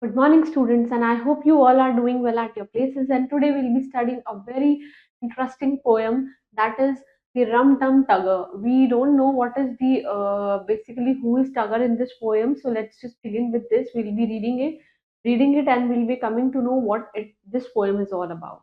Good morning, students, and I hope you all are doing well at your places. And today we'll be studying a very interesting poem that is the Rum Tum Tugger. We don't know what is the basically who is Tugger in this poem, so let's just begin with this. We'll be reading it, and we'll be coming to know what this poem is all about.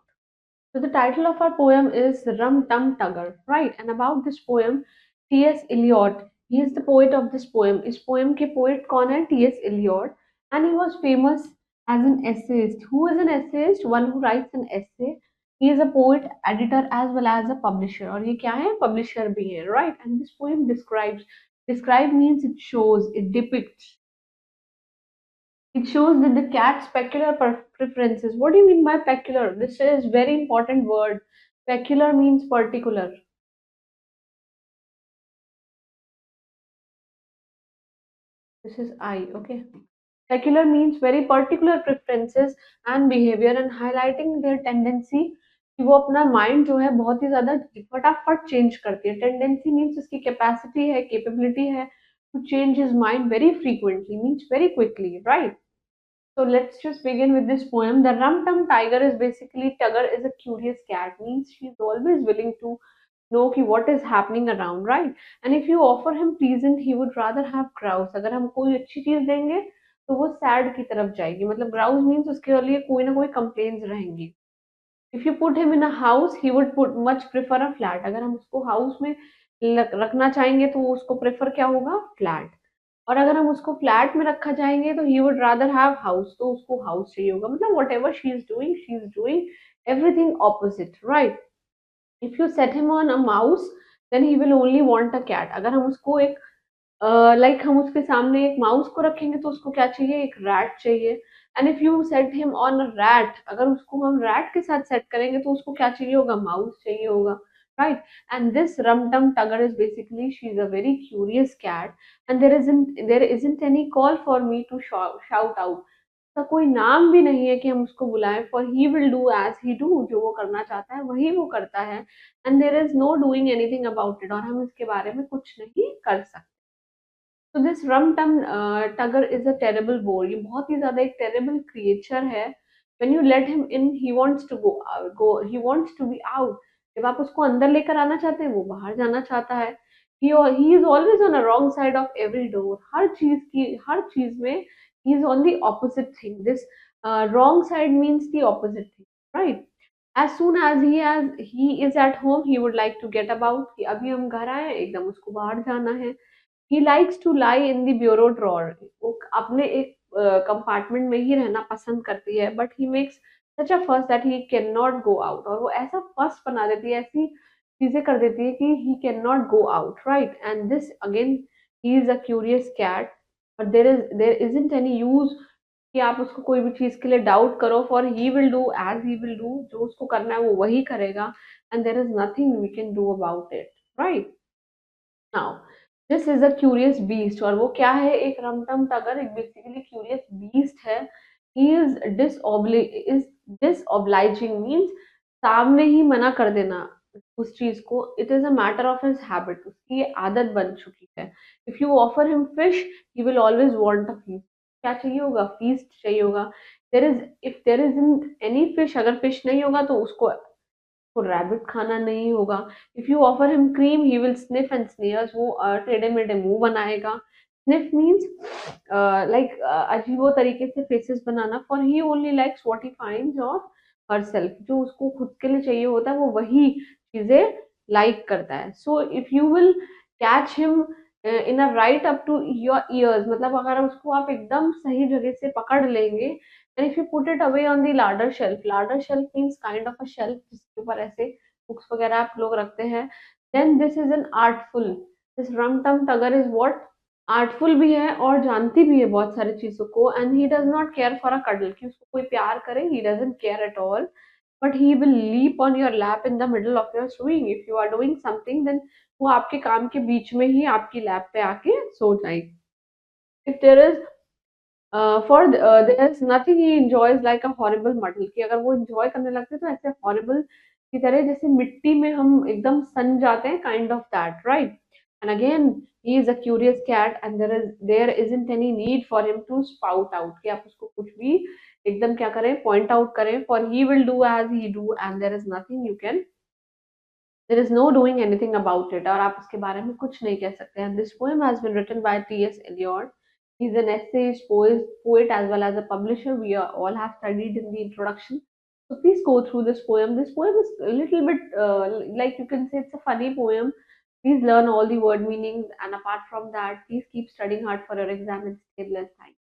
So the title of our poem is Rum Tum Tugger, right? And about this poem, T.S. Eliot, he is the poet of this poem. इस poem के poet कौन है? T.S. Eliot, and he was famous as an essayist. Who is an essayist? One who writes an essay. He is a poet, editor as well as a publisher. और ये क्या है? Publisher भी है, right? And this poem describe means it shows, it depicts, it shows that the cat's peculiar preferences. What do you mean by peculiar? This is very important word. Peculiar means particular. This is I. Okay. Peculiar means very particular preferences and behavior and highlighting their tendency कि वो अपना mind जो है बहुत ही ज्यादा फटाफट change करती है. टेंडेंसी मीन्स उसकी कैपेसिटी है, कैपेबिलिटी है to change his mind very frequently, means very quickly, right? So let's just begin with this poem. The Rum Tum Tiger is basically Tugger is a curious cat. Means she's always willing to know कि what is happening around, right? And if you offer him pleasant, he would rather have grouse. अगर हम कोई अच्छी चीज देंगे तो वो sad की तरफ जाएगी. मतलब ग्राउस मीन्स उसके लिए कोई ना कोई कंप्लेन्स रहेंगी. If you put him in a house he would put much prefer a flat. अगर हम उसको हाउस में रखना चाहेंगे तो वो उसको प्रेफर क्या होगा? फ्लैट. और अगर हम उसको फ्लैट में रखा जाएंगे तो he would rather have house, तो उसको हाउस चाहिए होगा. मतलब whatever she is doing everything opposite, right? If you set him on a mouse then he will only want a cat. अगर हम उसको एक हम उसके सामने एक माउस को रखेंगे तो उसको क्या चाहिए? एक रैट चाहिए. And if you set him on a rat, अगर उसको हम रैट के साथ सेट करेंगे तो उसको क्या चाहिए होगा? माउस चाहिए होगा, right? And this rum tum tugger is basically she's a very curious cat, and there isn't any call for me to shout out. उसका कोई नाम भी नहीं है कि हम उसको बुलाएं. For he will do as he do, जो वो करना चाहता है वही वो करता है. And there is no doing anything about it, और हम इसके बारे में कुछ नहीं कर सकते. तो this Rum Tum Tugger is a terrible bore. ये बहुत ही ज्यादा एक टेरेबल क्रिएचर है. When you let him in he wants to go he wants to be out. जब आप उसको अंदर लेकर आना चाहते हैं वो बाहर जाना चाहता है. He is always on a wrong side of every door. हर चीज में he is on the opposite thing. This wrong side means the opposite thing, right? as soon as he is at home he would like to get about कि अभी हम घर आए हैं, एकदम उसको बाहर जाना है. He likes to lie in the bureau drawer. वो अपने एक कंपार्टमेंट में ही रहना पसंद करती है. But he makes such a first that he can not go out. और वो ऐसा फर्स्ट बना देती है, ऐसी चीजें कर देती है कि he can not go out, right? And this again he is a curious cat. But there isn't any use कि आप उसको कोई भी चीज के लिए डाउट करो. For he will do as he will do. जो उसको करना है वो वही करेगा. And there is nothing we can do about it, right? Now this is a curious beast. और वो क्या है? एक रमटम टगर एक बेसिकली क्यूरियस बीस्ट है. ही इज डिसऑब्लाइजिंग मीन्स सामने ही मना कर देना उस चीज को. It is a matter of his habit. उसकी ये आदत बन चुकी है. If you offer him fish he will always want a feast. क्या चाहिए होगा? फीस्ट चाहिए होगा. There is if there is in any fish, अगर फिश नहीं होगा तो उसको को रैबिट खाना नहीं होगा. If you offer him cream he will sniff and sneers. वो टेढ़े मेढ़े मुंह बनाएगा. स्निफ मीन्स लाइक अजीबो तरीके से faces banana. For he only likes what he finds of herself. जो उसको खुद के लिए चाहिए होता है वो वही चीजें लाइक करता है. So if you will catch him in a right up to your ears, मतलब अगर उसको आप एकदम सही जगह से पकड़ लेंगे. And if you put it away on the larder shelf means kind of a shelf जिसके ऊपर ऐसे बुक्स वगैरह आप लोग रखते हैं. Then this is an artful. This Rum Tum Tugger is what? Artful भी है और जानती भी है बहुत सारी चीजों को. And he does not care for a cuddle, कि उसको कोई प्यार करे. He doesn't care at all. But he will leap on your lap in the middle of your doing. If you are doing something then वो आपके काम के बीच में ही आपकी लैप पे आके सो जाएगी. If there is for there is nothing he enjoys like a horrible muddle. कि अगर वो एंजॉय करने लगते हैं तो ऐसे हॉरिबल की तरह, जैसे मिट्टी में हम एकदम सन जाते हैं, kind of that, right? And again, he is a curious cat, and there isn't any need for him to spout out कि आप उसको कुछ भी एकदम क्या करें, point out करें, for he will do as he do, and there is nothing you can, there is no doing anything about it, और आप उसके बारे में कुछ नहीं कह सकते हैं. This poem has been written by T.S. Eliot. He's an essayist, poet as well as a publisher. We all have studied in the introduction. So please go through this poem. This poem is a little bit like you can say it's a funny poem. Please learn all the word meanings, and apart from that, please keep studying hard for your exam and stay blessed. Thank you.